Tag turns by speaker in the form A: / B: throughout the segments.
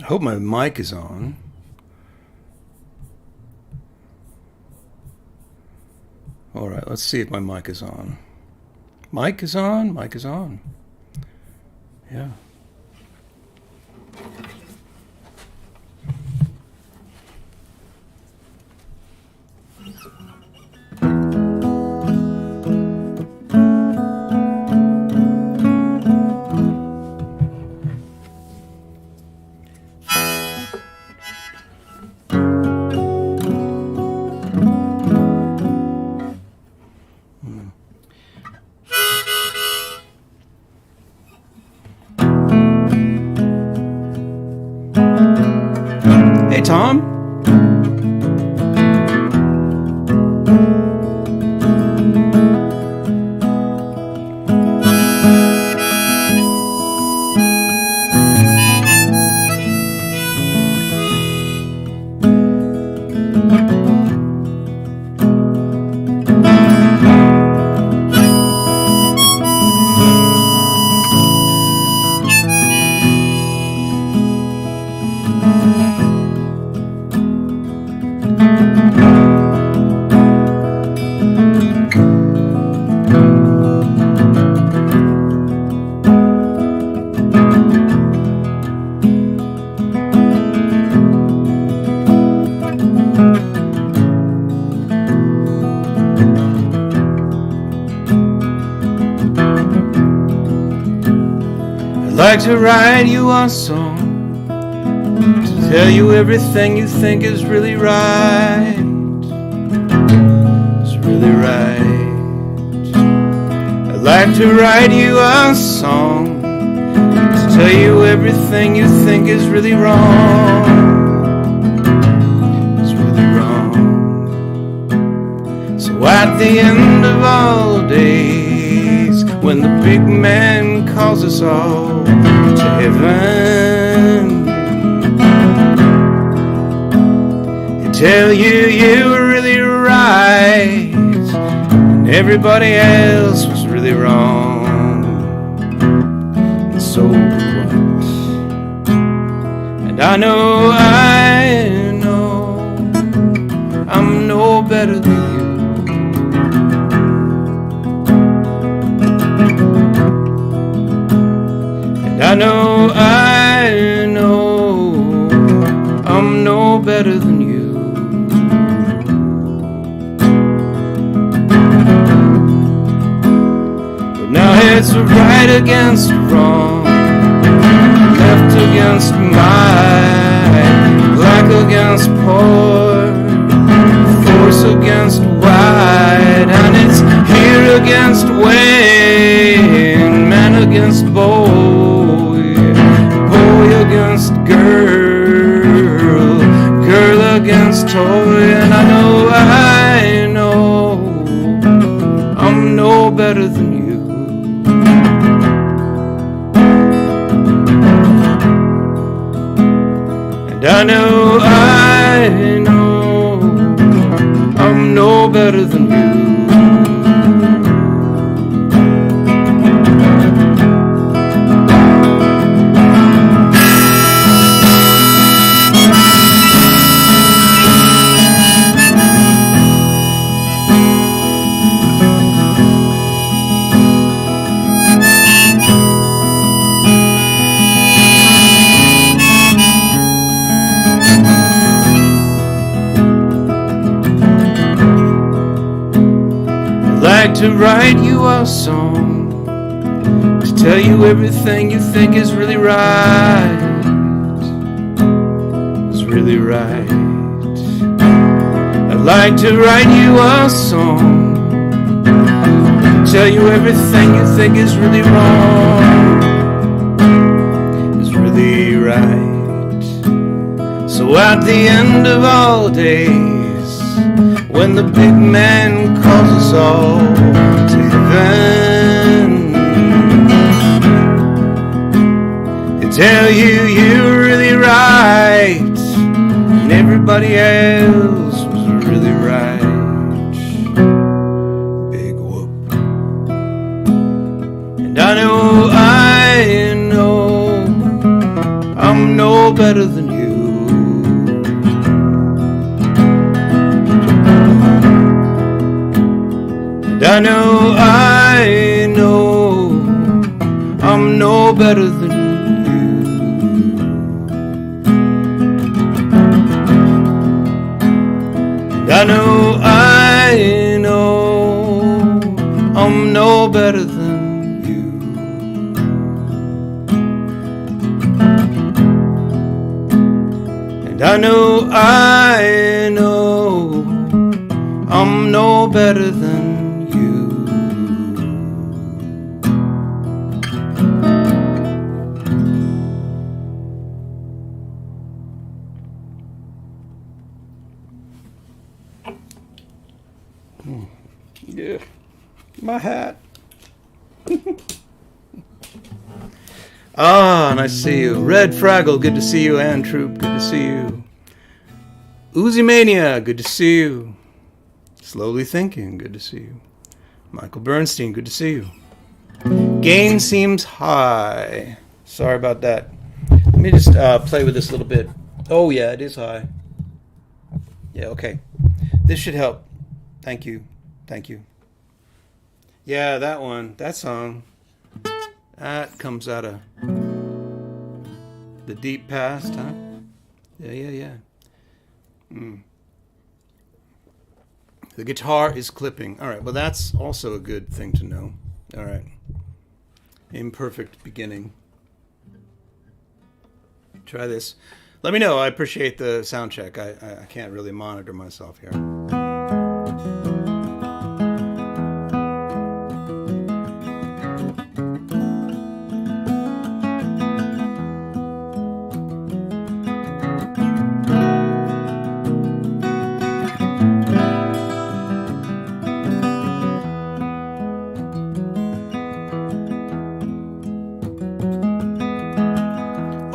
A: hope my mic is on. All right, let's see if my mic is on. Mic is on, mic is on. Yeah. Hey, Tom. I'd like to write you a song to tell you everything you think is really right. It's really right. I'd like to write you a song to tell you everything you think is really wrong. It's really wrong. So at the end of all days, when the big man calls us all to heaven, he'll tell you you were really right and everybody else was really wrong. And so what? And I know I'm no better than you. I know I'm no better than you. But now it's right against wrong, left against might, black against poor, force against wide, and it's here against Wayne, man against bold, against girl, girl against toy, and I know I'm no better than you. And I know I'm no better than you. To write you a song to tell you everything you think is really right. It's really right. I'd like to write you a song to tell you everything you think is really wrong. It's really right. So at the end of all days, when the big man calls us all to heaven, he'll tell you you're really right and everybody else was really right. Big whoop. And I know I'm I'm no better than you. And I know I'm no better than you. And I know I'm no better than you. And I know I'm no better than you. Yeah, my hat. Nice to see you. Red Fraggle, good to see you. Ann Troop, good to see you. Uzi Mania, good to see you. Slowly Thinking, good to see you. Michael Bernstein, good to see you. Gain seems high. Sorry about that. Let me just play with this a little bit. Oh yeah, it is high. Yeah, okay. This should help. Thank you. Thank you. Yeah, that song, that comes out of the deep past, huh? Yeah. The guitar is clipping. All right, well, that's also a good thing to know. All right. Imperfect beginning. Try this. Let me know. I appreciate the sound check. I can't really monitor myself here.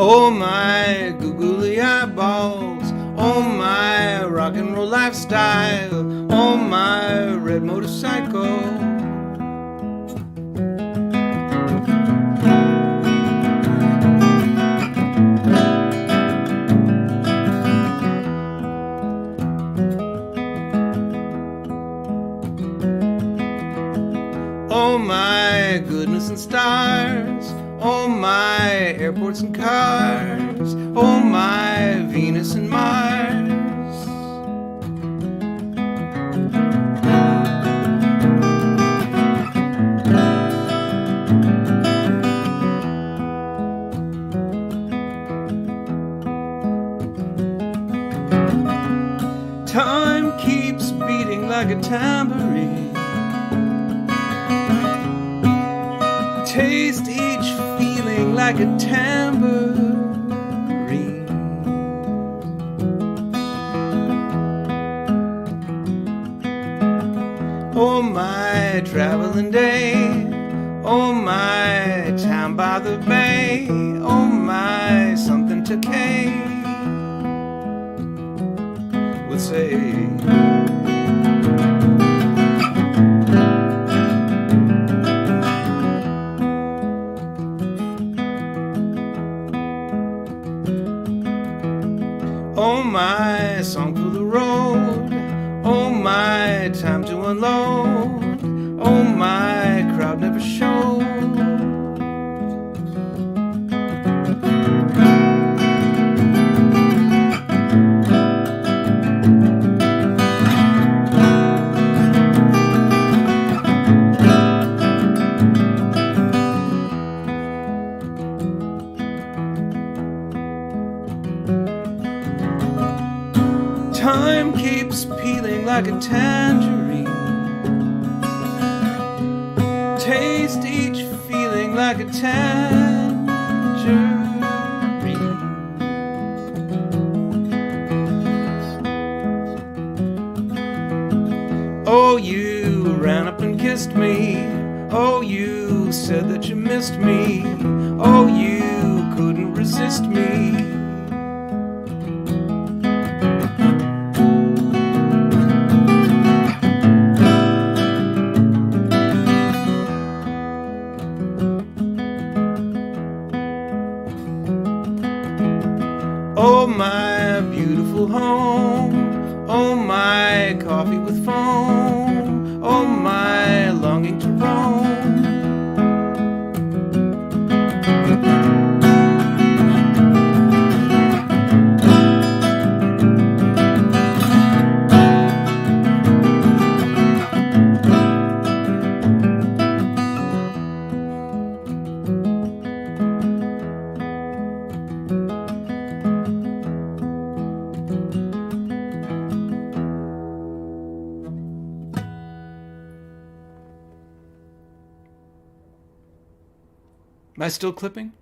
A: Oh my googly eyeballs, oh my rock and roll lifestyle, oh my red motorcycle. Oh my goodness and stars, oh my airports and cars, oh my Venus and Mars. Time keeps beating like a tambourine. Taste each feeling like a tambourine. Oh my traveling day, oh my town by the bay, oh my something to Kay would say. Oh my song for the road, oh my time to unload, oh my crowd never showed. Time keeps peeling like a tangerine. Taste each feeling like a tangerine. Oh, you ran up and kissed me. Oh, you said that you missed me. Oh, you couldn't resist me. beautiful home. Oh, my coffee with foam. Oh, my longing to roam. Am I still clipping?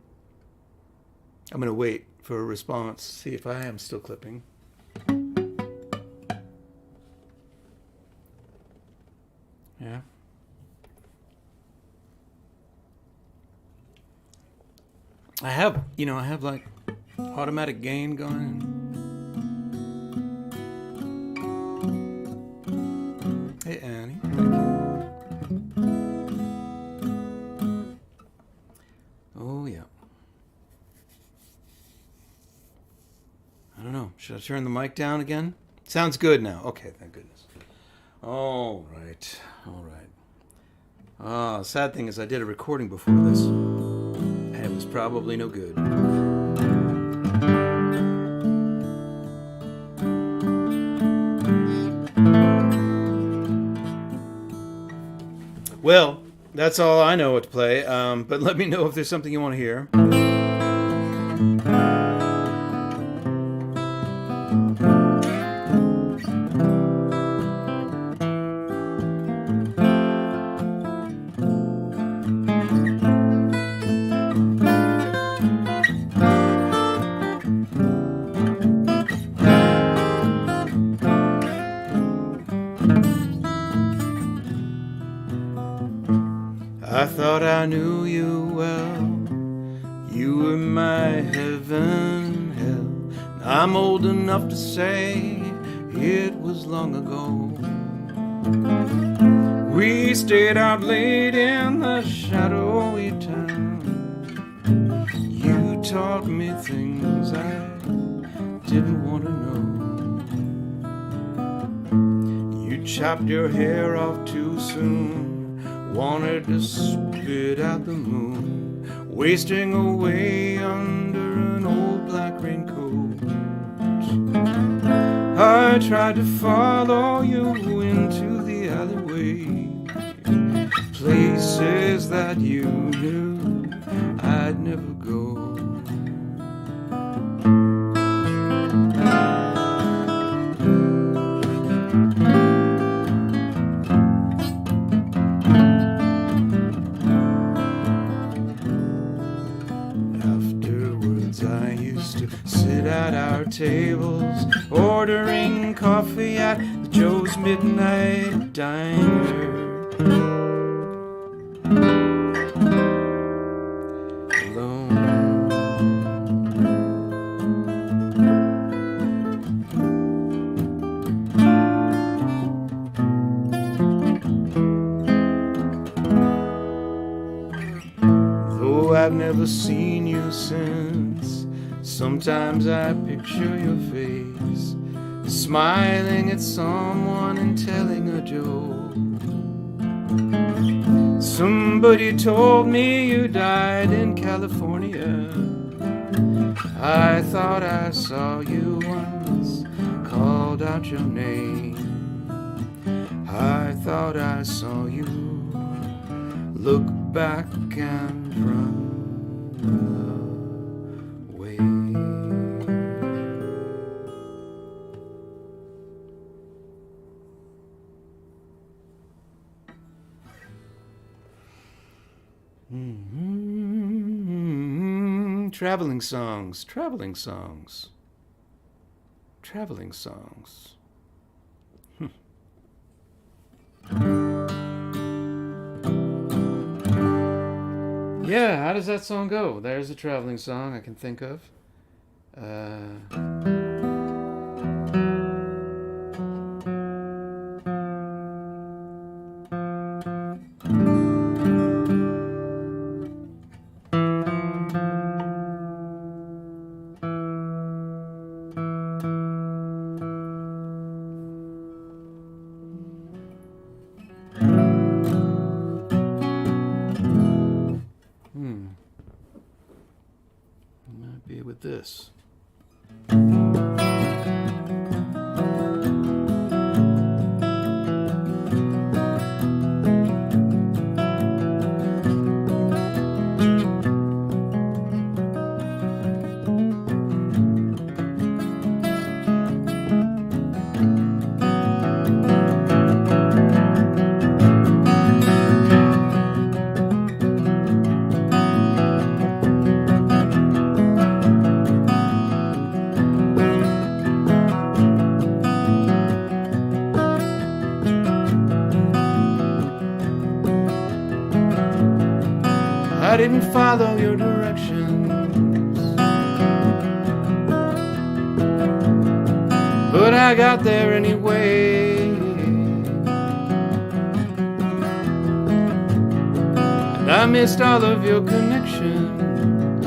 A: I'm going to wait for a response, see if I am still clipping. Yeah. I have like automatic gain going. Hey, Annie. Thank you. Oh, yeah. I don't know. Should I turn the mic down again? Sounds good now. Okay, thank goodness. All right. The sad thing is I did a recording before this, and it was probably no good. Well, that's all I know what to play, but let me know if there's something you want to hear. I thought I knew you well. You were my heaven, hell. I'm old enough to say it was long ago. We stayed out late in the shadowy town. You taught me things I didn't want to know. You chopped your hair off too soon. Wanted to spit out the moon, wasting away under an old black raincoat. I tried to follow you into the alleyway, places that you knew I'd never go. I used to sit at our tables, ordering coffee at the Joe's Midnight Diner. Alone. Though I've never seen you since, sometimes I picture your face, smiling at someone and telling a joke. Somebody told me you died in California. I thought I saw you once, called out your name. I thought I saw you look back and run away. Traveling songs, traveling songs, traveling songs. Yeah, how does that song go? There's a traveling song I can think of. with this. I didn't follow your directions, but I got there anyway. And I missed all of your connections.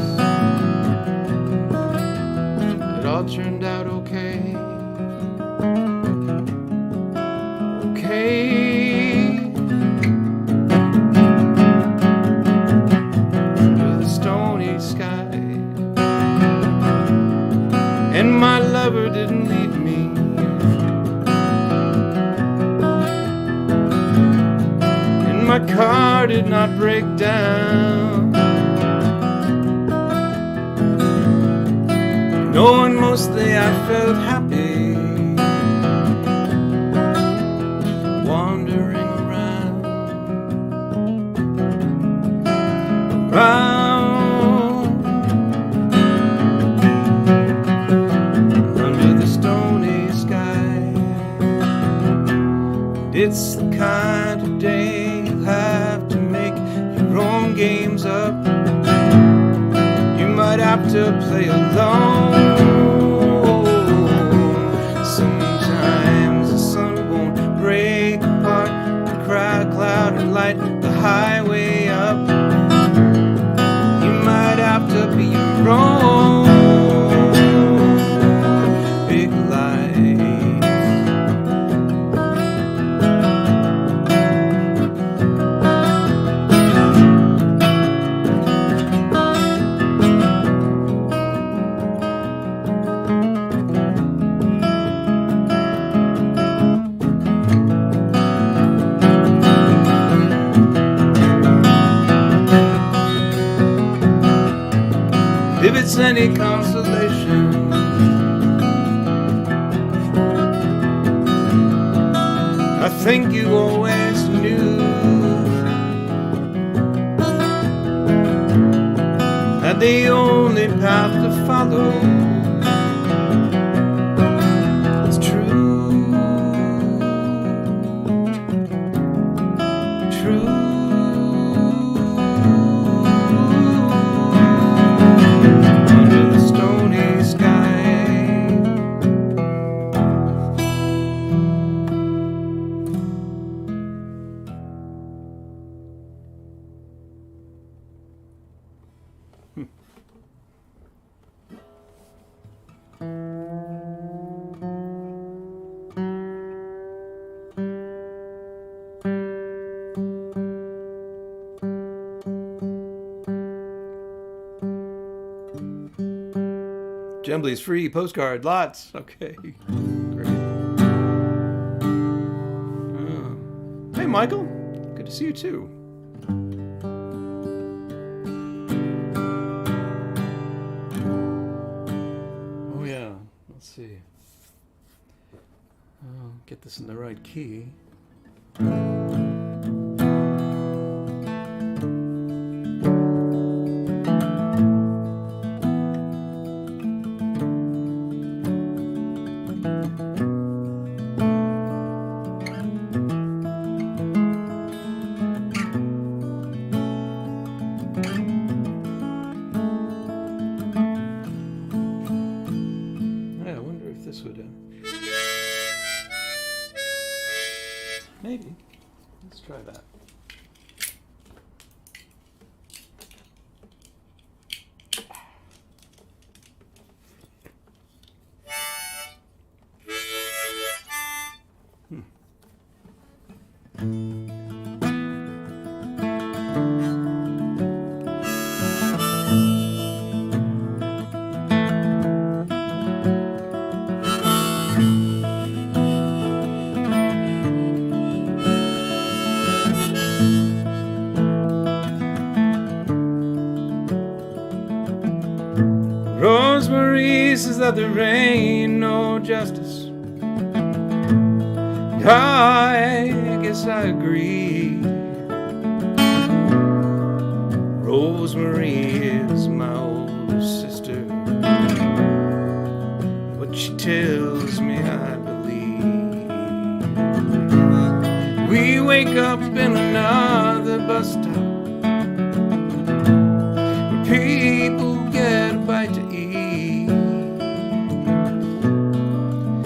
A: It all turned out okay. Okay. Sky, and my lover didn't leave me, and my car did not break down. No, and mostly I felt happy, wandering around. It's the kind of day you'll have to make your own games up. You might have to play alone. Sometimes the sun won't break apart the cloud and light the highway up. You might have to be your own big light. If it's any consolation, I think you always knew that the only path to follow is true, true. Jembly's free postcard, lots. Okay, great. Oh. Hey, Michael. Good to see you too. Oh yeah. Let's see. Get this in the right key. Maybe. Let's try that. Rosemary says that there ain't no justice. I guess I agree. Rosemary is my older sister. What she tells me I believe. We wake up in another bus stop where people get a bite to eat.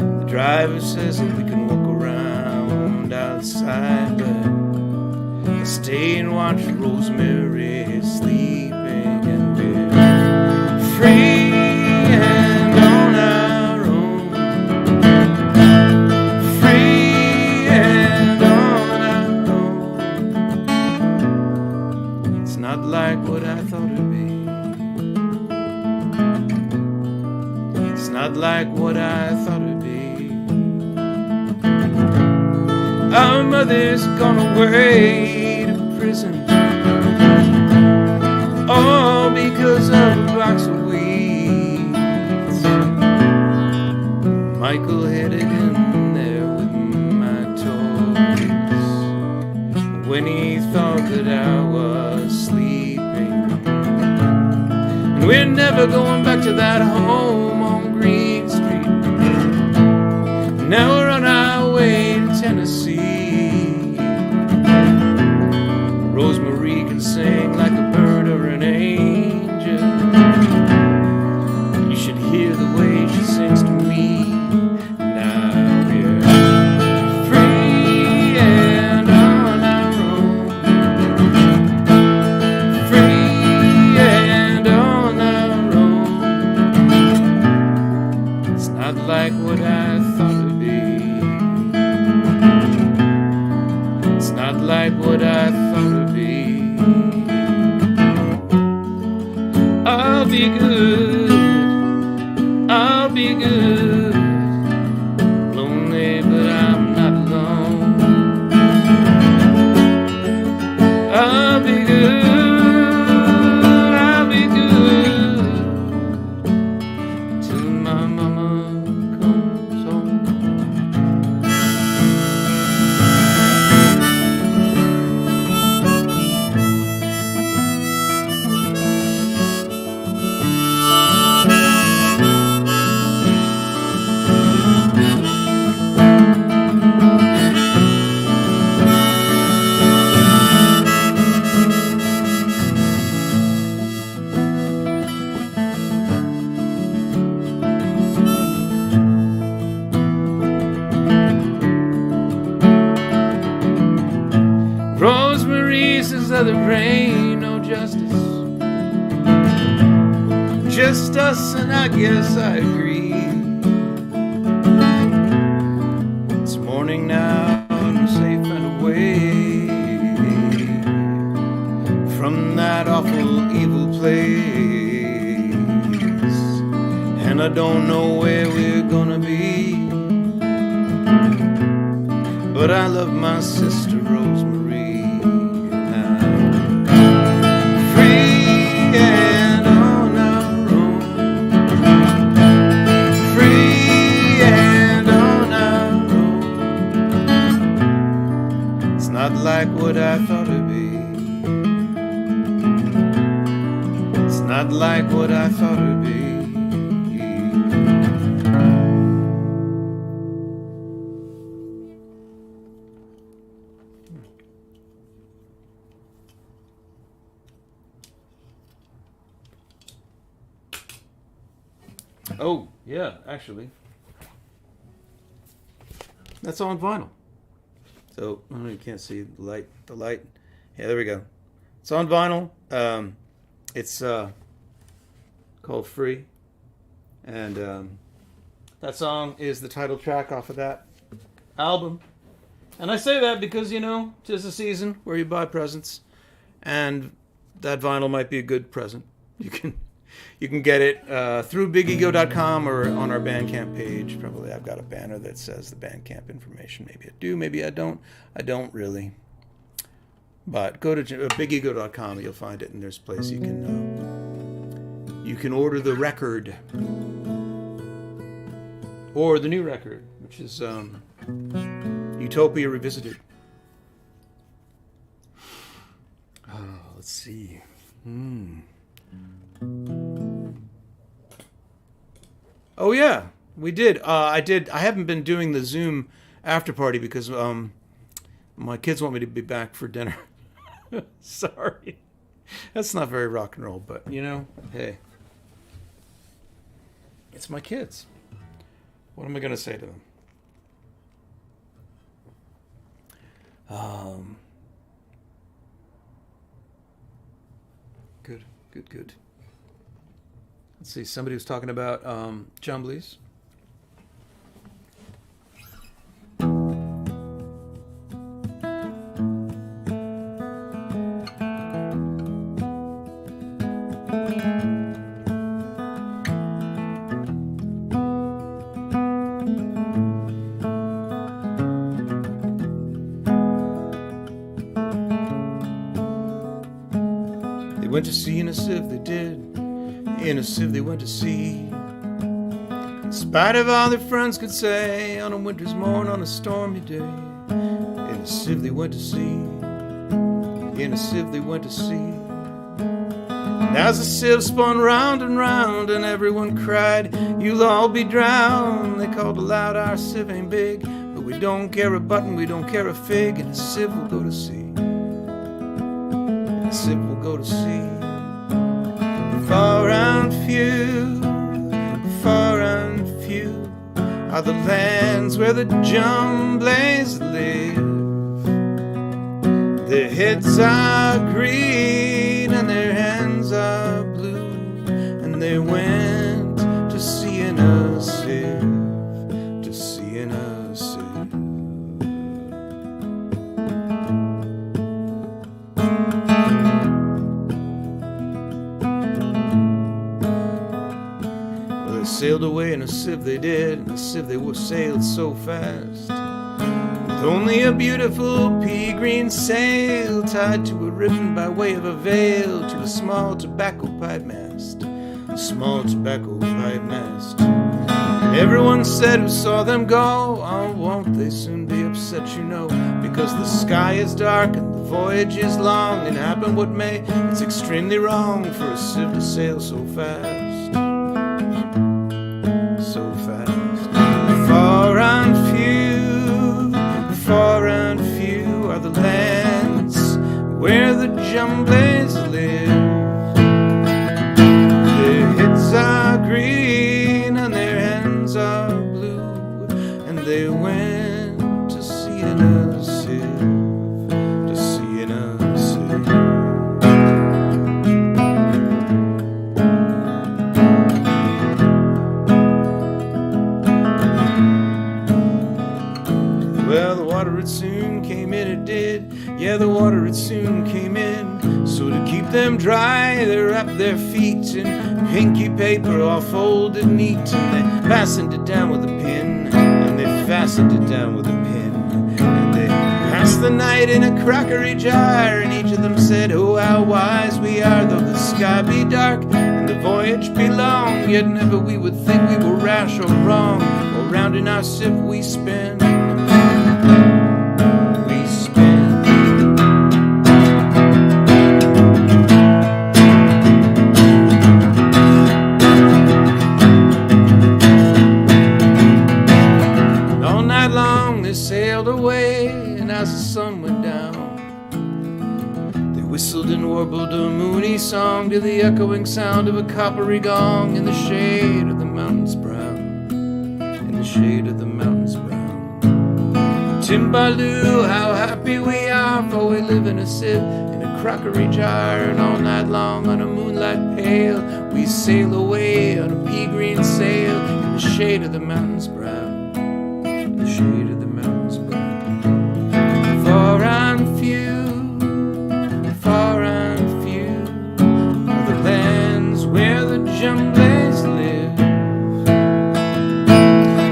A: The driver says that we can walk around outside, but I stay and watch Rosemary sleeping, and we're free and on our own. Free and on our own. It's not like what I thought it'd be. It's not like what I thought it'd be. Our mother's gone away to prison, all because of a box of weeds. Michael headed in there with my toys when he thought that I was sleeping. And we're never going back to that home on Green Street. Now we're on our way to Tennessee. Rosemary can sing like a bird or an angel. You should hear the way she sings to me. Now we're free and on our own. Free and on our own. It's not like what I thought it'd be. It's not like what I thought it'd be. I'll be good, I'll be good. Lonely, but I'm not alone. I'll be good, I'll be good, till my mama comes home. Rosemary says that there ain't no justice, just us, and I guess I agree. It's morning now, and we're safe and away from that awful evil place. And I don't know where we're gonna be, but I love my sister Rosemary. Not like what I thought it'd be. It's not like what I thought it'd be. Oh, yeah, actually. That's on vinyl. So, I don't know, you can't see the light. Yeah, there we go. It's on vinyl. It's called Free. And that song is the title track off of that album. And I say that because, you know, 'tis a season where you buy presents. And that vinyl might be a good present. You can get it through BigEgo.com or on our Bandcamp page. Probably I've got a banner that says the Bandcamp information. Maybe I do, maybe I don't. I don't really. But go to BigEgo.com, you'll find it, and there's a place you you can order the record. Or the new record, which is Utopia Revisited. Let's see. Oh yeah, we did. I haven't been doing the Zoom after party because my kids want me to be back for dinner. Sorry. That's not very rock and roll, but hey. It's my kids. What am I going to say to them? Good. Let's see. Somebody was talking about John Blees. Went to sea in a sieve, they did. In a sieve they went to sea. In spite of all their friends could say, on a winter's morn, on a stormy day. In a sieve they went to sea. In a sieve they went to sea. And as the sieve spun round and round, and everyone cried, "You'll all be drowned." They called aloud, "Our sieve ain't big, but we don't care a button, we don't care a fig. And a sieve will go to sea. A sieve will go to sea. Far and few are the lands where the Jumblays live. Their heads are green and their hands are blue, and they went to sea in a sieve, to sea in a sieve. Sailed away in a sieve they did, in a sieve they sailed so fast, with only a beautiful pea green sail tied to a ribbon by way of a veil to a small tobacco pipe mast, a small tobacco pipe mast. And everyone said who saw them go, "Oh, won't they soon be upset, because the sky is dark and the voyage is long, and happen what may, it's extremely wrong for a sieve to sail so fast. So fast. Far and few are the lands where the Jumblays live. Their heads are green and their hands are blue, and they went to sea in a sieve, to sea in a sieve. Well, the water it soon came in, it did. Yeah, the water it soon came in. So to keep them dry, they wrapped their feet in pinky paper, all folded neat, and they fastened it down with a pin. And they fastened it down with a pin. And they passed the night in a crockery jar, and each of them said, "Oh, how wise we are, though the sky be dark and the voyage be long, yet never we would think we were rash or wrong, or round in our sieve we spin." Sailed away, and as the sun went down, they whistled and warbled a moony song to the echoing sound of a coppery gong in the shade of the mountains brown, in the shade of the mountains brown. Timbaloo, how happy we are, for we live in a sieve, in a crockery jar, and all night long on a moonlight pale we sail away on a pea green sail in the shade of the mountains brown, in the shade of the mountains brown. Far and few are the lands where the Jumblays live.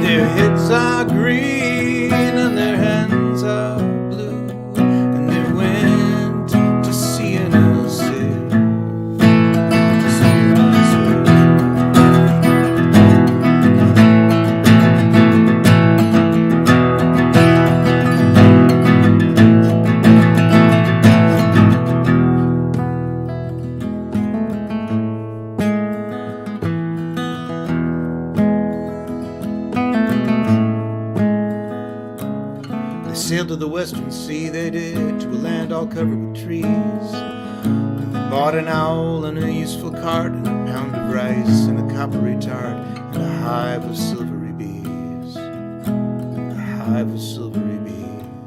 A: Their heads are green and their hands are blue, and they went to sea in a sieve, to sea in a sieve. sailed to the western sea, they did, to a land all covered with trees. And they bought an owl and a useful cart, and a pound of rice and a coppery tart, and a hive of silvery bees. A hive of silvery bees.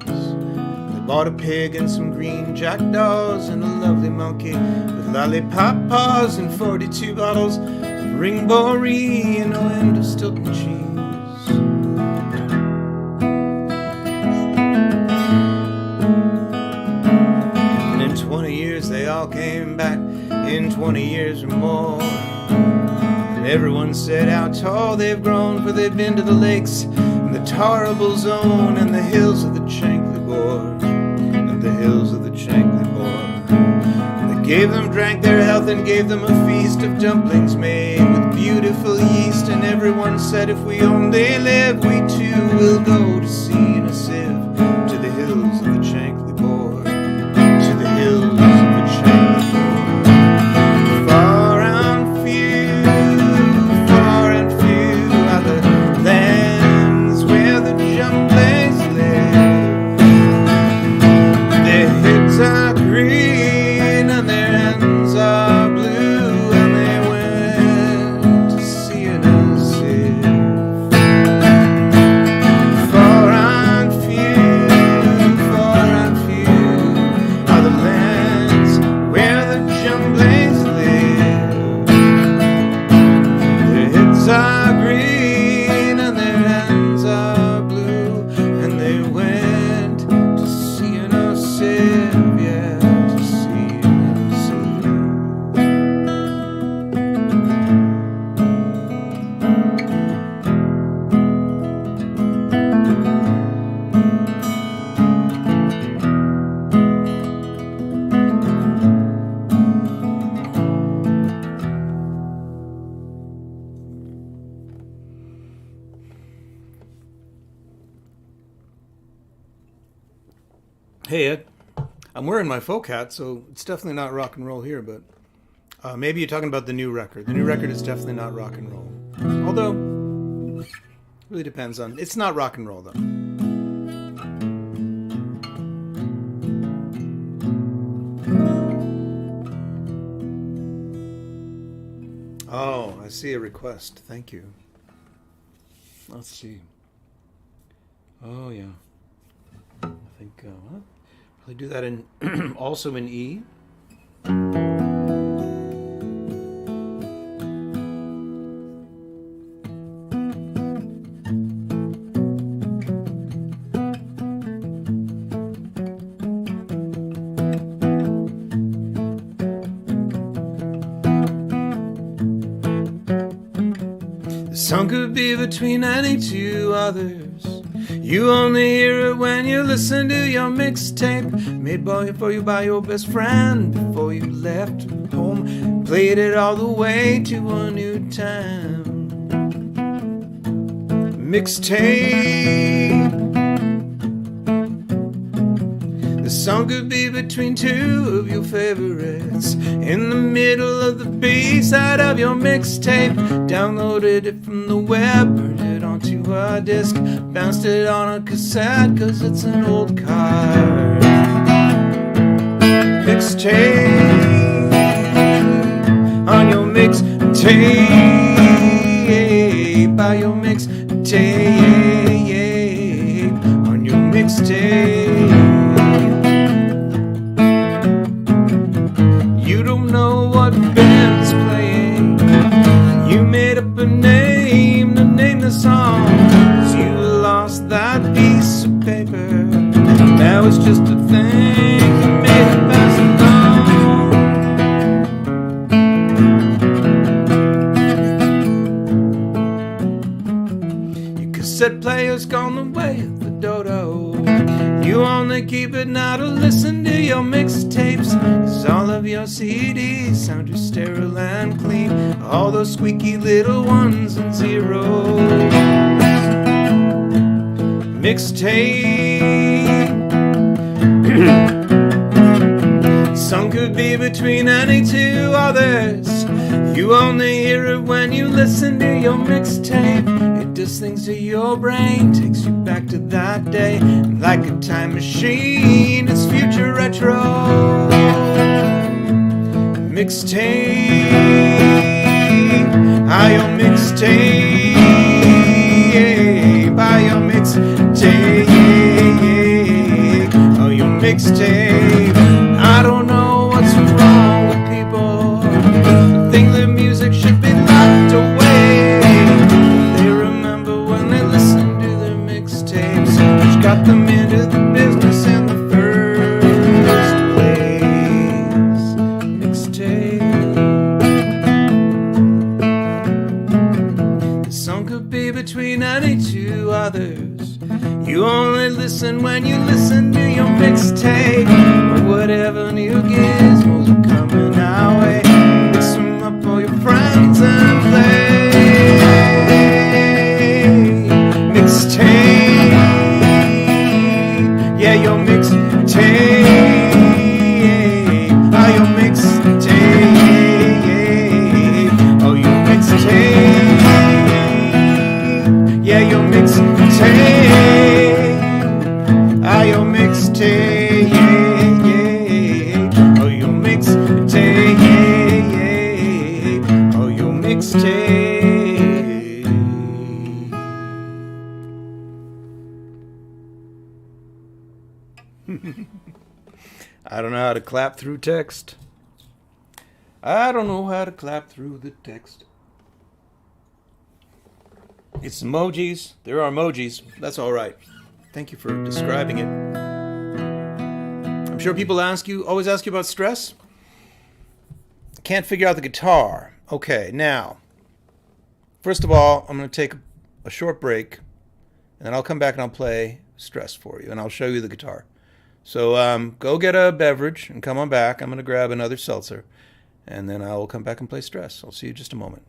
A: They bought a pig and some green jackdaws, and a lovely monkey with lollipop paws, and 42 bottles of Ringboree, and no end of Stilton cheese. They all came back in 20 years or more. And everyone said how tall they've grown, for they've been to the lakes and the Tarable Zone and the hills of the Chankly Bore, and the hills of the Chankly Bore. And they gave them, drank their health, and gave them a feast of dumplings made with beautiful yeast. And everyone said, if we only live, we too will go to sea in a sieve to the hills of the Chankly Bore, to the hills. Hey Ed, I'm wearing my folk hat, so it's definitely not rock and roll here, but maybe you're talking about the new record. The new record is definitely not rock and roll. Although, it really depends on... It's not rock and roll, though. Oh, I see a request. Thank you. Let's see. Oh, yeah. I think, what? Probably do that in, also in E. The song could be between any two others. You only hear it when you listen to your mixtape, made for you by your best friend before you left home. Played it all the way to a new town. Mixtape. The song could be between two of your favorites, in the middle of the B-side of your mixtape. Downloaded it from the web, burned it onto a disc, bounced it on a cassette, cause it's an old car. Mixtape. On your mixtape. By your mixtape. On your mixtape. You don't know what band is playing. You made up a name to name the song, cause you lost that piece of paper. Now it's just a thing you made it pass along. Your cassette player's gone the way of the dodo. You only keep it now to listen to your mixtapes, cause all of your CDs sound just sterile and clean, all those squeaky little ones and zeros. Mixtape. Song could be between any two others. You only hear it when you listen to your mixtape. It does things to your brain, takes you back to that day. Like a time machine, it's future retro. Mixtape, I your mixtape, I your mixtape, oh your mixtape. I don't know what's wrong with people who think that music should be locked away. They remember when they listened to their mixtapes, which got them into the business in the first place. Mixtape. The song could be between 92 others. You only listen when you listen to your mixtape. Or whatever new gizmos are coming our way. Mix them up for your friends and play. Mixtape, yeah, your mixtape. Oh, your mixtape. Oh, your mixtape. Yeah, your mixtape. Ah, your mixtape, yeah, yeah. Oh, your mixtape, yeah, yeah. Oh, your mixtape. I don't know how to clap through text. I don't know how to clap through the text. It's emojis. There are emojis. That's all right. Thank you for describing it. I'm sure people always ask you about stress. Can't figure out the guitar. Okay, now, first of all, I'm going to take a short break, and then I'll come back and I'll play stress for you, and I'll show you the guitar. So go get a beverage and come on back. I'm going to grab another seltzer, and then I will come back and play stress. I'll see you in just a moment.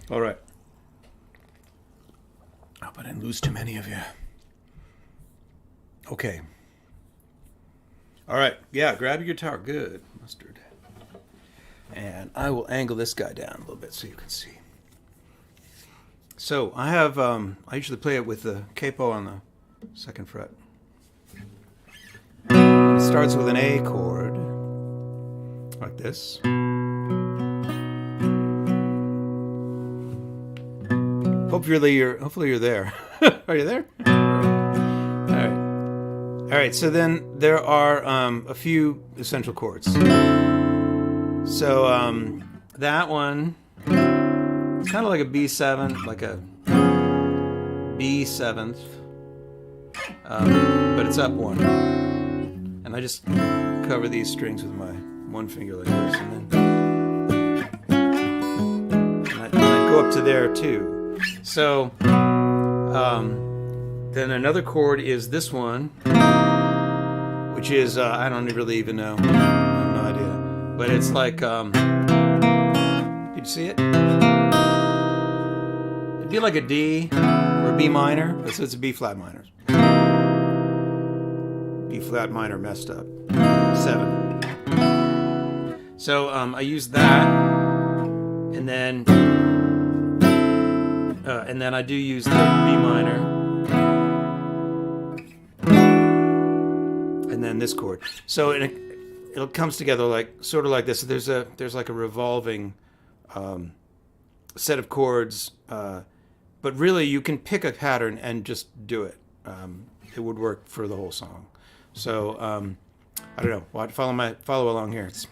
A: All right. I hope I didn't lose too many of you. Okay. All right. Yeah, grab your guitar. Good. Mustard. And I will angle this guy down a little bit so you can see. So I have, I usually play it with the capo on the second fret. It starts with an A chord, like this. Hopefully you're there. Are you there? All right. All right, so then there are a few essential chords. So that one, it's kind of like a B7, like a B7th, but it's up one. And I just cover these strings with my one finger like this, and then I go up to there too. So then another chord is this one, which is I don't really even know. I have no idea, but it's like did you see it? It'd be like a D or a B minor, but so it's a B flat minor. B flat minor messed up. 7. So I use that, and then I do use the B minor, and then this chord. So it comes together like sort of like this. There's like a revolving set of chords, but really you can pick a pattern and just do it. It would work for the whole song. So I don't know. Well, follow along here. It's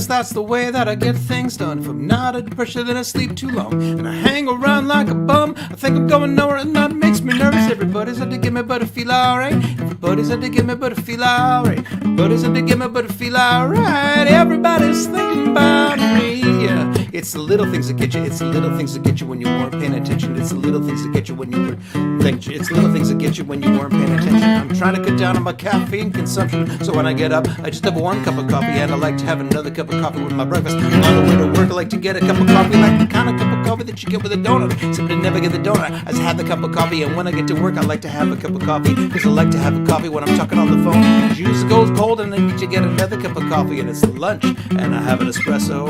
A: that's the way that I get things done. If I'm not under pressure, then I sleep too long, and I hang around like a bum. I think I'm going nowhere, and that makes me nervous. Everybody's out to get me, but I feel alright. Everybody's out to get me, but I feel alright. Everybody's out to get me, but I feel alright. Everybody's thinking about me. Yeah, it's the little things that get you. It's the little things that get you when you weren't paying attention. It's the little things that get you when you were thinking. It's little things that get you when you weren't paying attention. I'm trying to cut down on my caffeine consumption, so when I get up, I just have one cup of coffee, and I like to have another cup of coffee with my breakfast. On the way to work, I like to get a cup of coffee, like the kind of cup of coffee that you get with a donut. Except I never get the donut, I just have the cup of coffee. And when I get to work, I like to have a cup of coffee, because I like to have a coffee when I'm talking on the phone. The juice goes cold, and I need to get another cup of coffee, and it's lunch, and I have an espresso.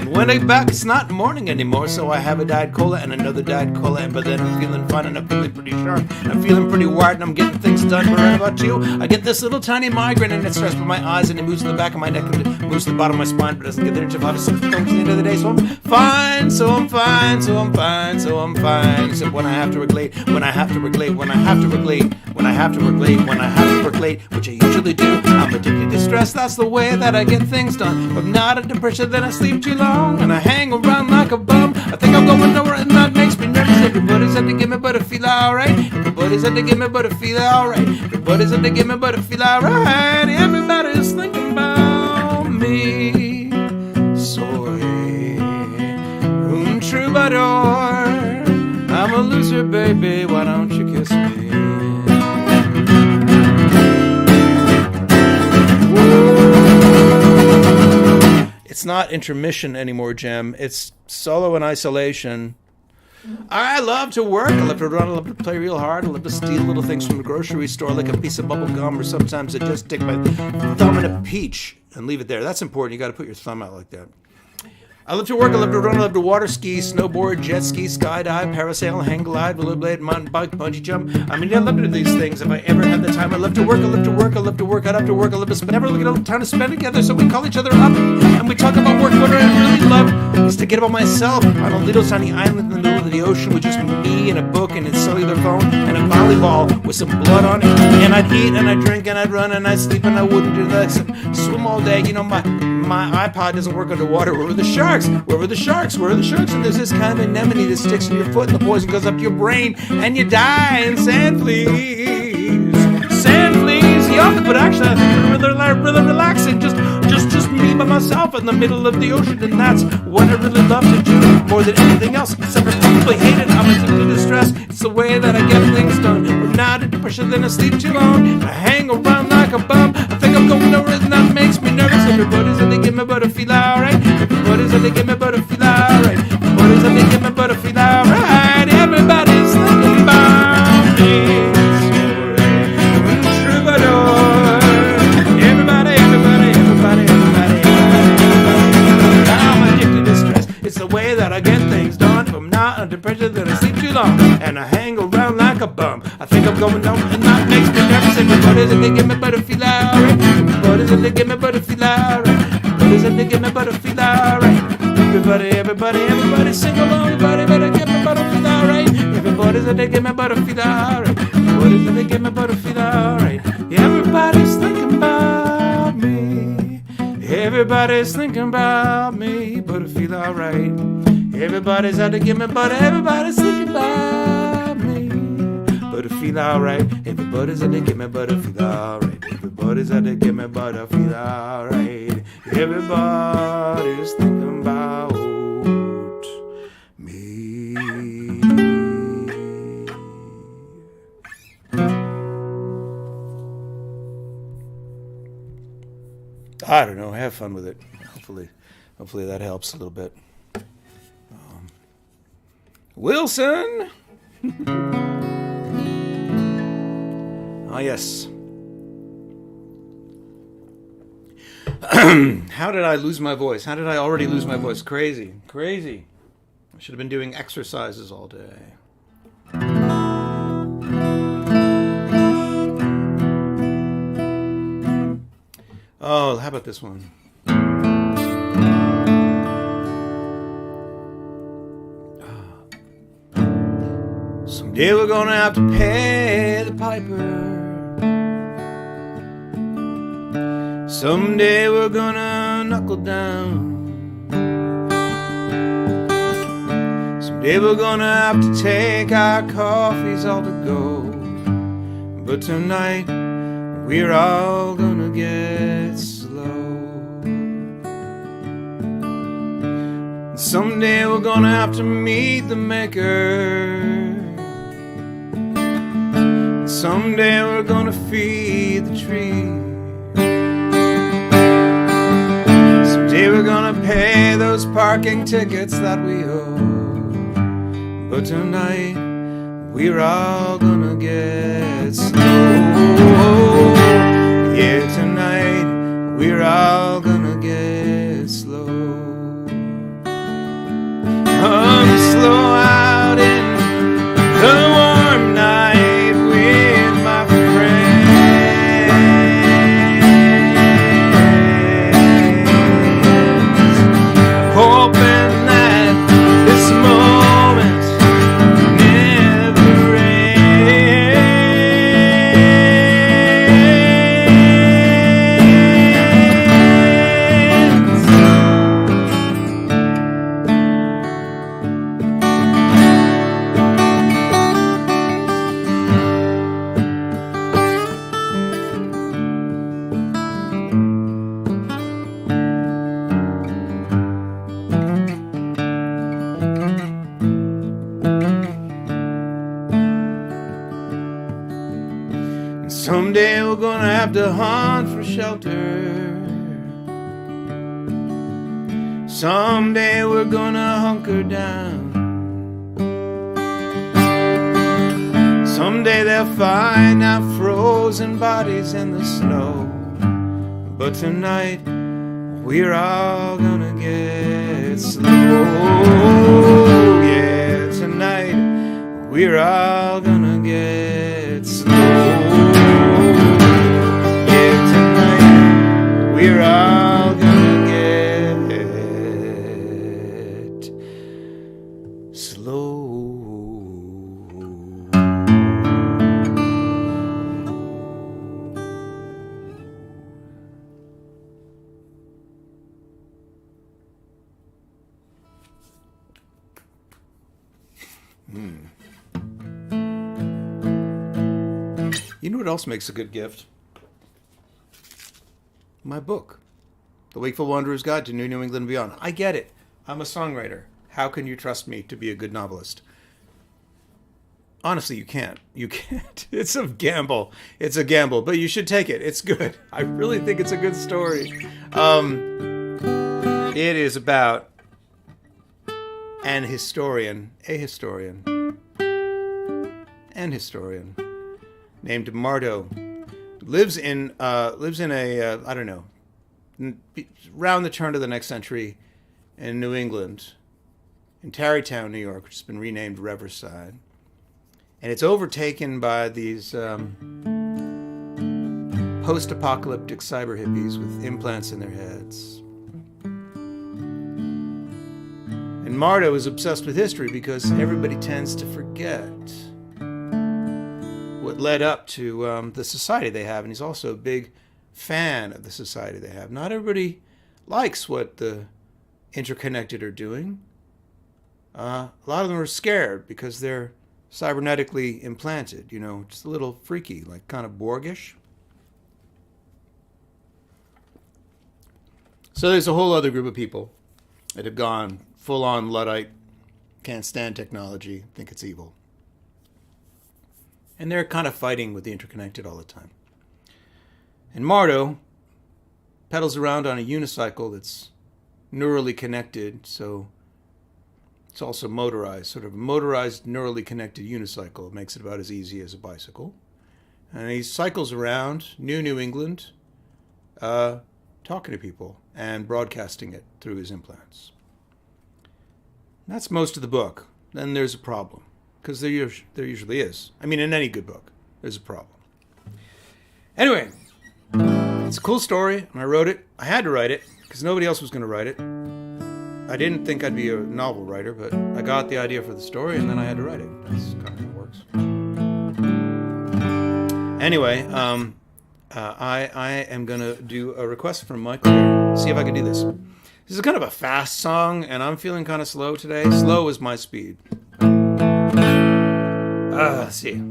A: When I get back, it's not morning anymore, so I have a Diet Cola and another Diet Cola, and by then I'm feeling fine, and I'm feeling pretty sharp, and I'm feeling pretty wired, and I'm getting things done. But right about you, I get this little tiny migraine, and it starts with my eyes, and it moves to the back of my neck, and it moves to the bottom of my spine, but it doesn't get there until 5 or 6 o'clock at the end of the day. So I'm fine, so I'm fine, so I'm fine, so I'm fine. Except when I have to regulate, when I have to regulate, when I have to regulate, when I have to regulate, when I have to regulate, which I usually do. I'm addicted to stress, that's the way that I get things done. If I'm not under pressure, then I sleep too long, and I hang around like a bum. I think I'm going nowhere, and that makes me nervous. Everybody's out to get me, but I feel alright. Everybody's out to get me, but I feel alright. Everybody's out to get me, but I feel alright. Everybody's thinking about me. Soy un troubadour. I'm a loser, baby. Why don't you kiss me? It's not intermission anymore, Jem. It's solo in isolation. I love to work. I love to run. I love to play real hard. I love to steal little things from the grocery store, like a piece of bubble gum, or sometimes I just stick my thumb in a peach and leave it there. That's important. You got to put your thumb out like that. I love to work, I love to run, I love to water ski, snowboard, jet ski, skydive, parasail, hang glide, rollerblade, mountain bike, bungee jump. I mean, I love to do these things if I ever had the time. I love to work, I love to work, I love to work, I love to work, I love to spend, never get time to spend together, so we call each other up, and we talk about work. What I really love is to get about myself on a little tiny island in the middle of the ocean with just me and a book and a cellular phone and a volleyball with some blood on it. And I'd eat and I'd drink and I'd run and I'd sleep and I wouldn't do that except swim all day. You know, my iPod doesn't work underwater. Where were the sharks? Where were the sharks? Where are the sharks? And there's this kind of anemone that sticks in your foot, and the poison goes up to your brain, and you die. And sand fleas, yuck! But actually, I think it's really relaxing. Just me by myself in the middle of the ocean, and that's what I really love to do more than anything else. Except I probably hate it. I'm addicted to stress. It's the way that I get things done. I'm not under pressure, then I sleep too long. I hang around like a bum. I think I'm going nowhere, and that makes me nervous. Everybody's out to get me, but I feel alright. Everybody's out to get me, but I feel alright. Everybody's out to get me, but I feel alright. Everybody's thinking about me. Troubadour. Everybody. I'm addicted to stress. It's the way pressure that I sleep too long, and I hang around like a bum. I think I'm going on, and that makes me nervous. Everybody's in they give me better feel alright. Everybody's in they give me better feel alright. Everybody's in they give me better feel alright. Everybody sing along. Everybody better give me better feel alright. Everybody's in they give me better feel alright. Everybody's in they give me better feel alright. Everybody's thinking about me. Everybody's thinking about me, but I feel alright. Everybody's out to get me, but everybody's thinking about me, but I feel alright. Everybody's out to get me, but I feel alright. Everybody's out to get me, but I feel alright. Everybody's thinking about me. I don't know. Have fun with it. Hopefully that helps a little bit. Wilson. Oh yes. How did I lose my voice? How did I already lose my voice? Crazy. I should have been doing exercises all day. Oh, how about this one? Someday we're gonna have to pay the piper. Someday we're gonna knuckle down. Someday we're gonna have to take our coffees all to go. But tonight we're all gonna get slow. Someday we're gonna have to meet the maker. Someday we're gonna feed the tree. Someday we're gonna pay those parking tickets that we owe. But tonight we're all gonna get slow. Yeah, tonight we're all gonna get slow. I'm slow out in the warm night with my friends, hoping that this moment never someday we're gonna have to hunt for shelter. Someday we're gonna hunker down. Someday they'll find our frozen bodies in the snow. But tonight we're all gonna get slow. Yeah, tonight we're all gonna get slow. We're all gonna get slow. You know what else makes a good gift? My book, The Wakeful Wanderer's Guide to New England and Beyond. I get it. I'm a songwriter. How can you trust me to be a good novelist? Honestly, you can't. You can't. It's a gamble. It's a gamble, but you should take it. It's good. I really think it's a good story. It is about an historian, named Mardo. Lives in a I don't know, around the turn of the next century in New England, in Tarrytown, New York, which has been renamed Riverside. And it's overtaken by these post-apocalyptic cyber hippies with implants in their heads. And Mardo is obsessed with history because everybody tends to forget what led up to the society they have. And he's also a big fan of the society they have. Not everybody likes what the interconnected are doing. A lot of them are scared because they're cybernetically implanted, just a little freaky, like kind of Borgish. So there's a whole other group of people that have gone full-on Luddite, can't stand technology, think it's evil. And they're kind of fighting with the interconnected all the time. And Mardo pedals around on a unicycle that's neurally connected, so it's also motorized, sort of a motorized, neurally connected unicycle. It makes it about as easy as a bicycle. And he cycles around New England, talking to people and broadcasting it through his implants. And that's most of the book. Then there's a problem, because there usually is. I mean, in any good book, there's a problem. Anyway, it's a cool story, and I wrote it. I had to write it, because nobody else was going to write it. I didn't think I'd be a novel writer, but I got the idea for the story, and then I had to write it. That's kind of how it works. Anyway, I am going to do a request from Michael here. See if I can do this. This is kind of a fast song, and I'm feeling kind of slow today. Slow is my speed. Let's see.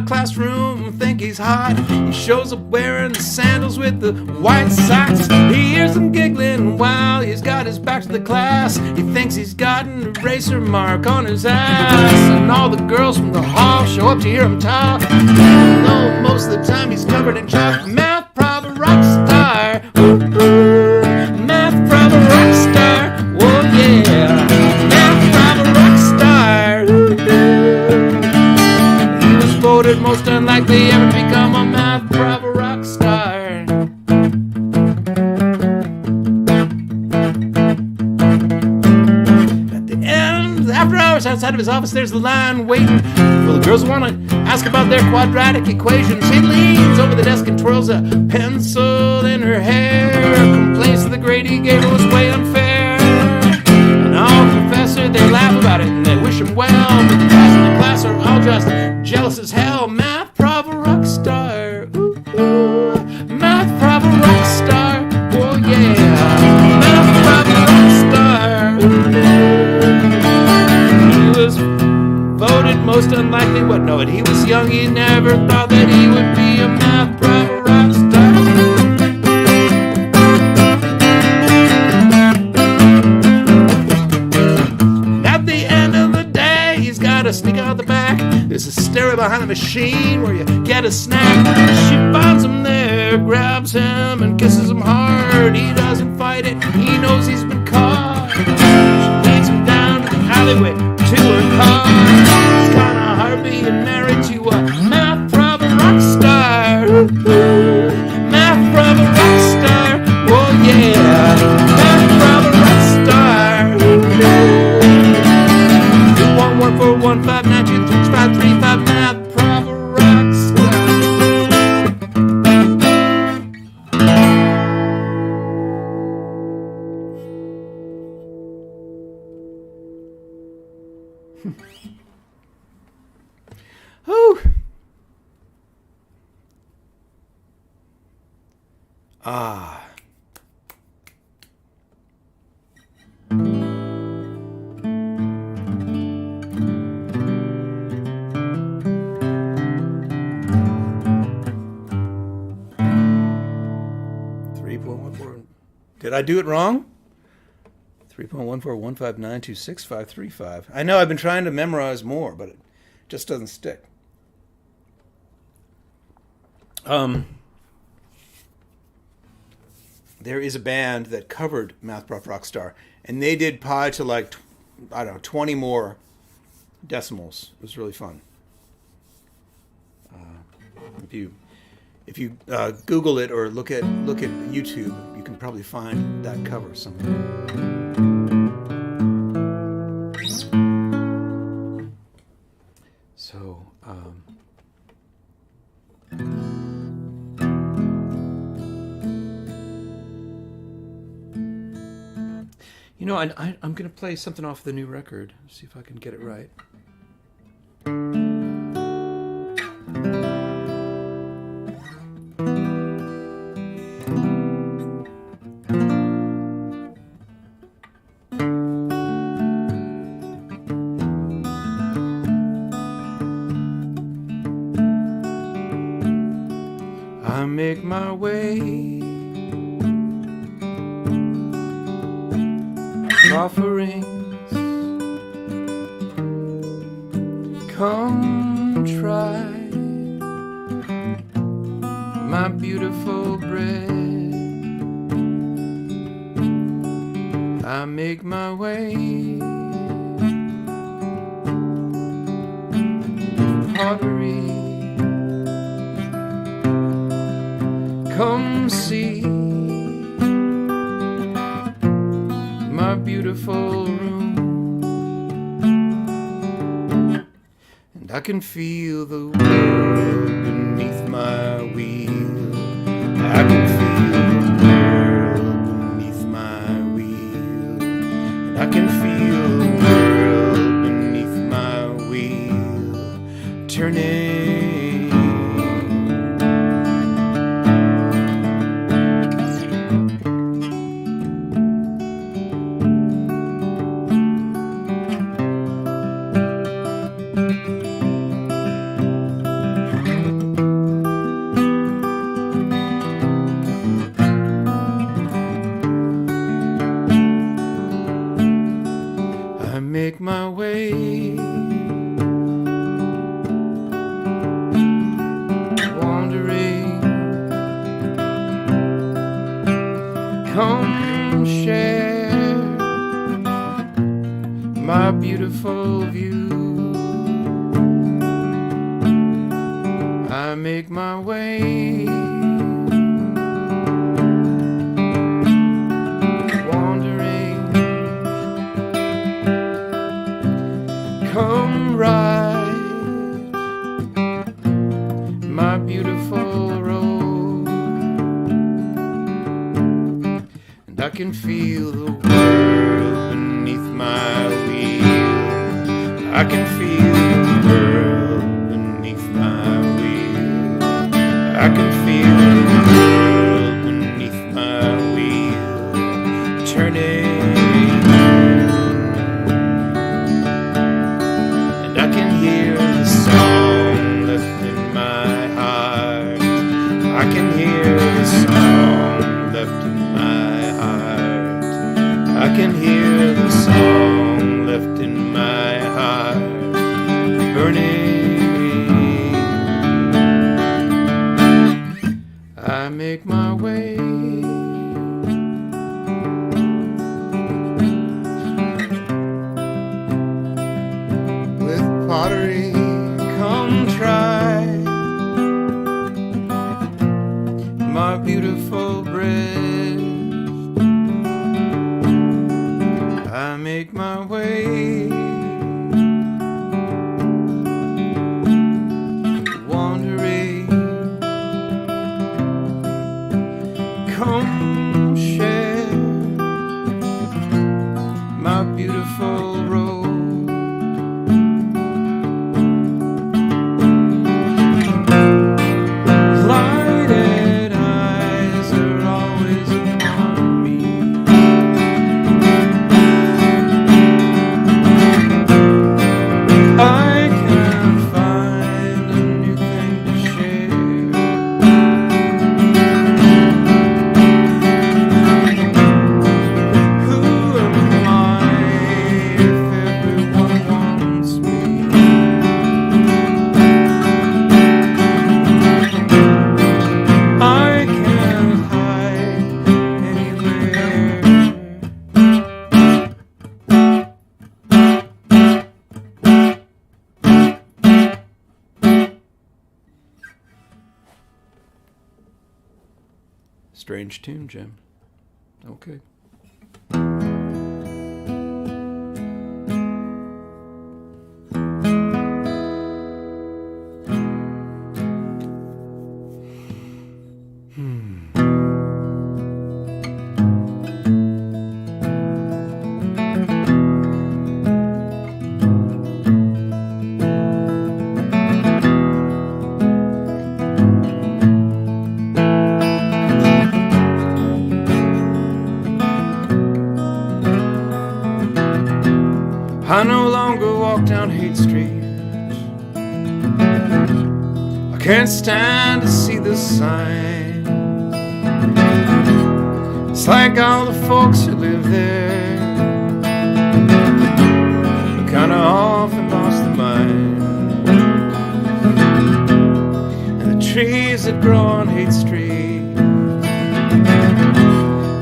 A: Classroom think he's hot. He shows up wearing the sandals with the white socks. He hears them giggling while he's got his back to the class. He thinks he's got an eraser mark on his ass. And all the girls from the hall show up to hear him talk. Though most of the time he's covered in chalk. Math problem rock star. Ooh, math problem rock star. Whoa yeah. Math problem rock star. Voted most unlikely ever to become a math proper rock star. At the end, after hours outside of his office, there's the line waiting. Well, the girls want to ask about their quadratic equations. She leans over the desk and twirls a pencil in her hair. Complains to the grade he gave her was way unfair. And all professor, they laugh about it and they wish him well. But the guys in the class are all just jealous as hell. Math proper rock star. Ooh, ooh. Math proper rock star. Oh yeah. Math proper rock star. Ooh. He was voted most unlikely. What? No, when he was young, he never thought that he would be a math proper rock star. To sneak out the back. There's a stereo behind the machine where you get a snack. She finds him there, grabs him and kisses him hard. He doesn't fight it, he knows he's been caught. She leads him down to the alleyway to her car. It's kinda hard being married to a math problem rock star. Ooh, math problem rock star. Oh yeah, math problem rock star. Ooh. 1-4-1-5-9-2-3-5-3-5 math proper rock star. Whew. Ah. 3.14. Did I do it wrong? 3.141592653. I know I've been trying to memorize more, but it just doesn't stick. There is a band that covered Math Prof Rockstar, and they did Pi to like I don't know, 20 more decimals. It was really fun. If you Google it or look at YouTube, you can probably find that cover somewhere. So, you know, I'm going to play something off the new record. See if I can get it right. I make my way, offerings, come try my beautiful bread. I make my way, pottery, come see my beautiful room, and I can feel the world beneath my wheel. I can feel the world beneath my wheel, and I can feel the world beneath my wheel turning. I make my way, wandering, come share my beautiful view. I make my way, come ride my beautiful road, and I can feel the world beneath my wheel. I can feel the world beneath my wheel. I can feel the world beneath my wheel turning. I can hear the song left in my heart. I can hear the song left in my heart. I can hear the song left in my heart burning. I make my way, pottery, come try my beautiful bread. I make my way, wandering, come share my beautiful road. Who am I if everyone Strange tune, Jim. Okay. I no longer walk down Haight Street. I can't stand to see the sign. It's like all the folks who live there are kinda off and lost their mind. And the trees that grow on Haight Street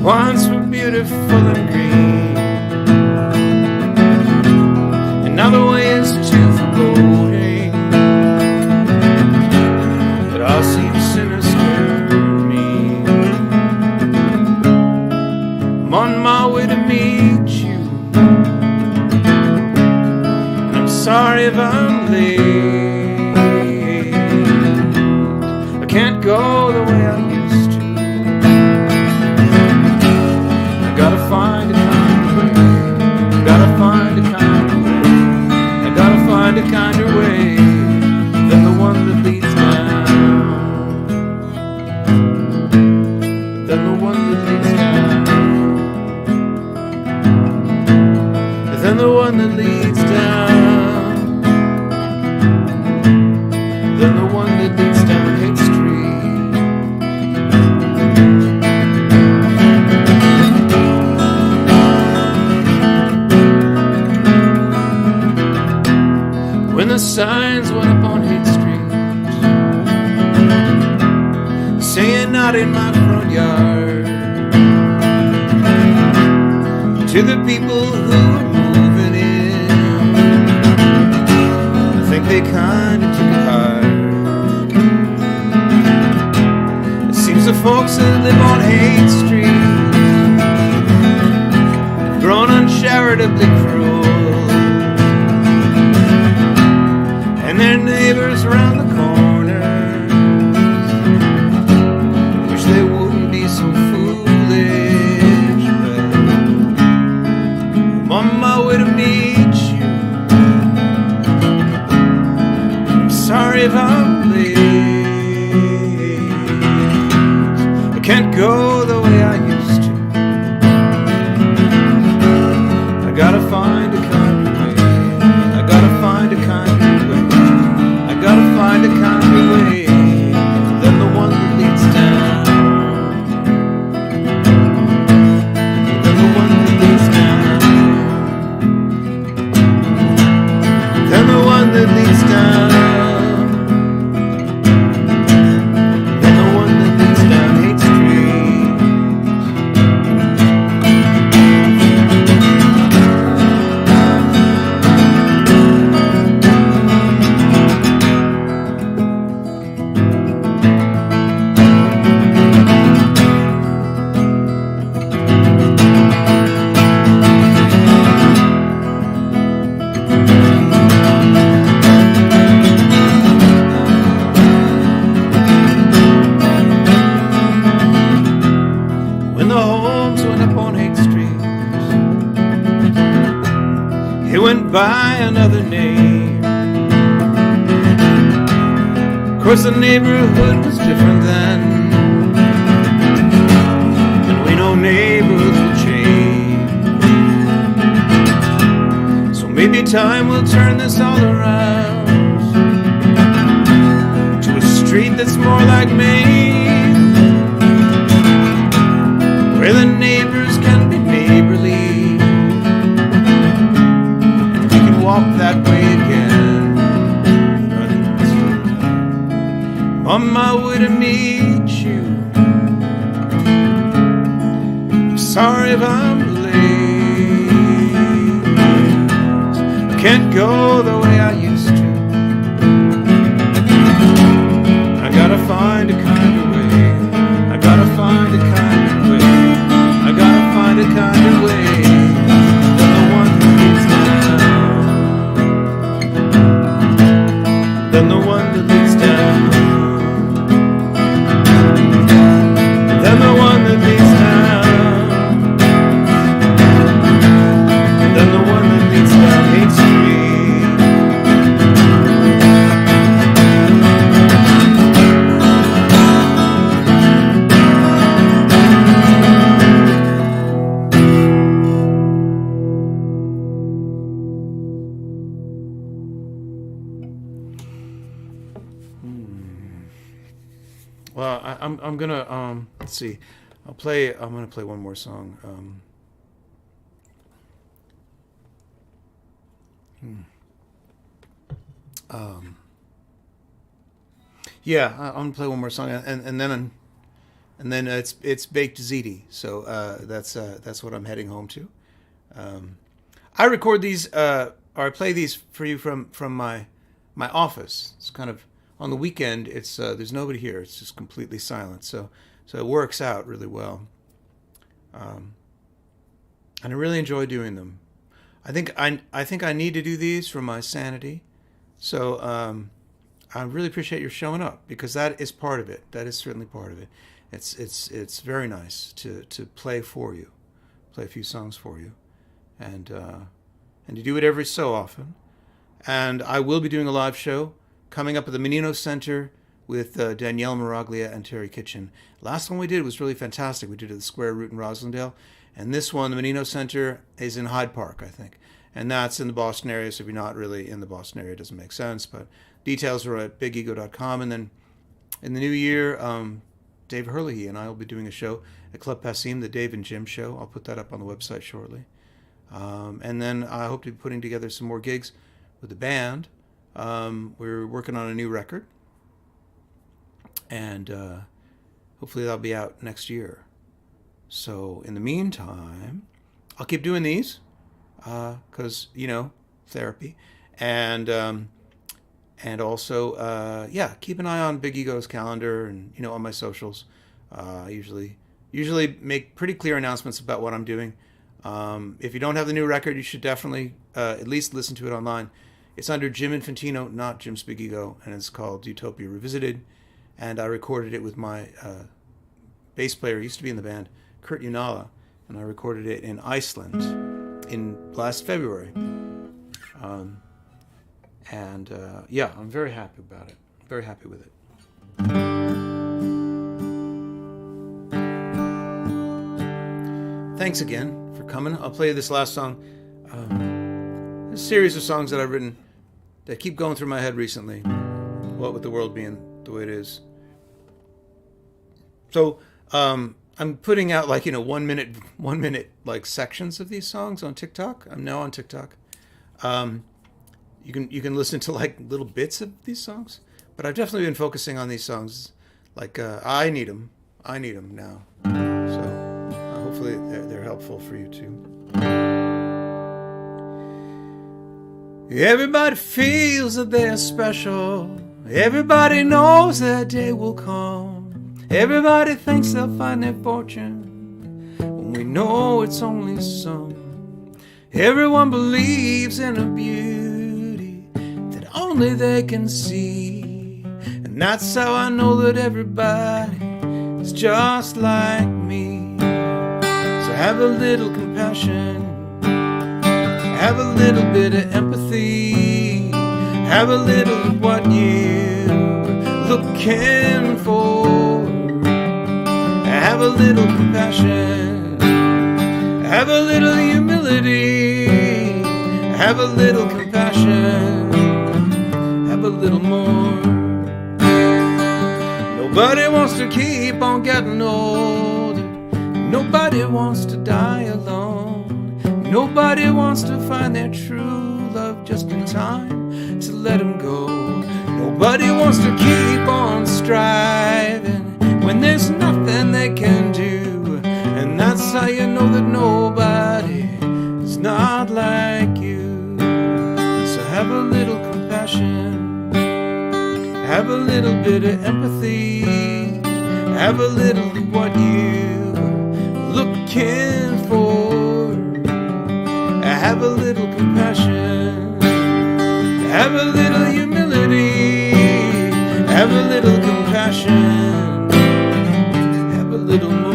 A: once were beautiful and green. Now the way is too foreboding, it all seems sinister to me. I'm on my way to meet you, and I'm sorry if I'm late. I can't go the way I used to. I gotta find a kind of way. Gotta find a kind of way. Find a kinder way than the one that leads down, than the one that leads down, than the one that leads down, than the one that leads down Haight Street. When the signs went up on Haight Street saying not in my front yard, to the people who were moving in, I think they kinda took it hard. It seems the folks that live on Haight Street grown uncharitably cruel, and their neighbors around the corner wish they wouldn't be so foolish. But I'm on my way to meet you. I'm sorry if I'm late. I can't go the way I used to. I gotta find a kind of way. I gotta find a kind of way. I gotta find a kinder way than the one that leads down, than the one that leads down, than the one that leads down, than the one that leads down Haight Street. When the homes went up on Haight Street, it went by another name. Of course the neighborhood was different then, and we know neighborhoods will change. So maybe time will turn this all around to a street that's more like Maine, where the neighbors can be neighborly, and we can walk that way again. On my way to meet you. I'm sorry if I'm late. I can't go the way I used to. I gotta find a kind of way. I gotta find a kind of way. I'm gonna let's see. I'm gonna play one more song. Yeah, I'm gonna play one more song, and then it's baked ziti. So that's what I'm heading home to. I record these, or I play these for you from my office. It's kind of on the weekend. It's there's nobody here. It's just completely silent. So it works out really well. And I really enjoy doing them. I think I need to do these for my sanity. So I really appreciate your showing up, because that is part of it. That is certainly part of it. It's very nice to play for you, play a few songs for you, and to do it every so often. And I will be doing a live show coming up at the Menino Center with Danielle Miraglia and Terry Kitchen. Last one we did was really fantastic. We did it at the Square Root in Roslindale. And this one, the Menino Center, is in Hyde Park, I think. And that's in the Boston area, so if you're not really in the Boston area, it doesn't make sense. But details are at bigego.com. And then in the new year, Dave Hurley and I will be doing a show at Club Passim, the Dave and Jim show. I'll put that up on the website shortly. And then I hope to be putting together some more gigs with the band. We're working on a new record. And hopefully that'll be out next year. So in the meantime, I'll keep doing these because, therapy. And also, keep an eye on Big Ego's calendar and, on my socials. I usually make pretty clear announcements about what I'm doing. If you don't have the new record, you should definitely at least listen to it online. It's under Jim Infantino, not Jim's Big Ego, and it's called Utopia Revisited. And I recorded it with my bass player, used to be in the band, Kurt Unala, and I recorded it in Iceland in last February. I'm very happy about it. Very happy with it. Thanks again for coming. I'll play this last song. A series of songs that I've written that keep going through my head recently. What with the world being the way it is. So I'm putting out 1 minute like sections of these songs on TikTok. I'm now on TikTok. You can listen to like little bits of these songs, but I've definitely been focusing on these songs. Like I need them now. So hopefully they're helpful for you too. Everybody feels that they're special. Everybody knows that day will come. Everybody thinks they'll find their fortune when we know it's only some. Everyone believes in a beauty that only they can see. And that's how I know that everybody is just like me. So have a little compassion, have a little bit of empathy, have a little of what you're looking for. Have a little compassion, have a little humility, have a little compassion, have a little more. Nobody wants to keep on getting older. Nobody wants to die alone. Nobody wants to find their true love just in time to let them go. Nobody wants to keep on striving when there's nothing they can do. And that's how you know that nobody is not like you. So have a little compassion, have a little bit of empathy, have a little of what you're looking for. Have a little compassion, have a little humility, have a little compassion, have a little more.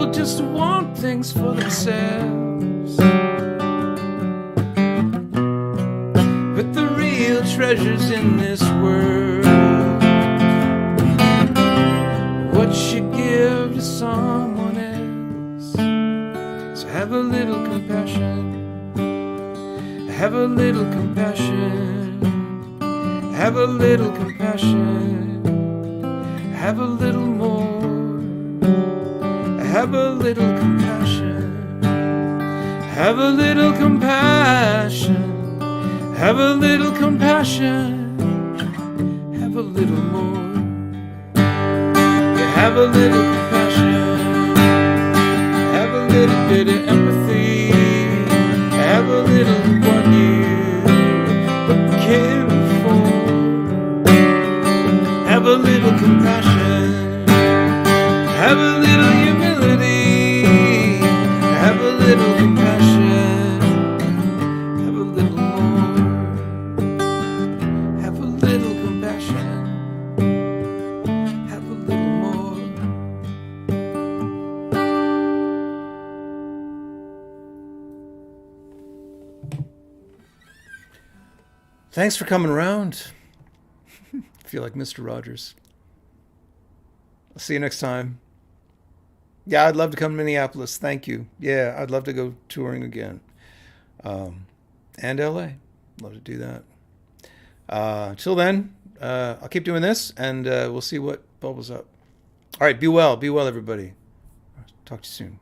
A: people just want things for themselves. But the real treasures in this world, what you give to someone else. So have a little compassion. Have a little compassion. Have a little compassion. Have a little more. Have a little compassion. Have a little compassion. Have a little compassion. Have a little more. Yeah, have a little compassion. Have a little bit of empathy. Have a little what you care for. Have a little compassion. Have a little humility. Have a little compassion. Have a little more. Have a little compassion. Have a little more. Thanks for coming around. I feel like Mr. Rogers. I'll see you next time. Yeah, I'd love to come to Minneapolis. Thank you. Yeah, I'd love to go touring again. And LA. Love to do that. Till then, I'll keep doing this, and we'll see what bubbles up. All right, be well. Be well, everybody. Talk to you soon.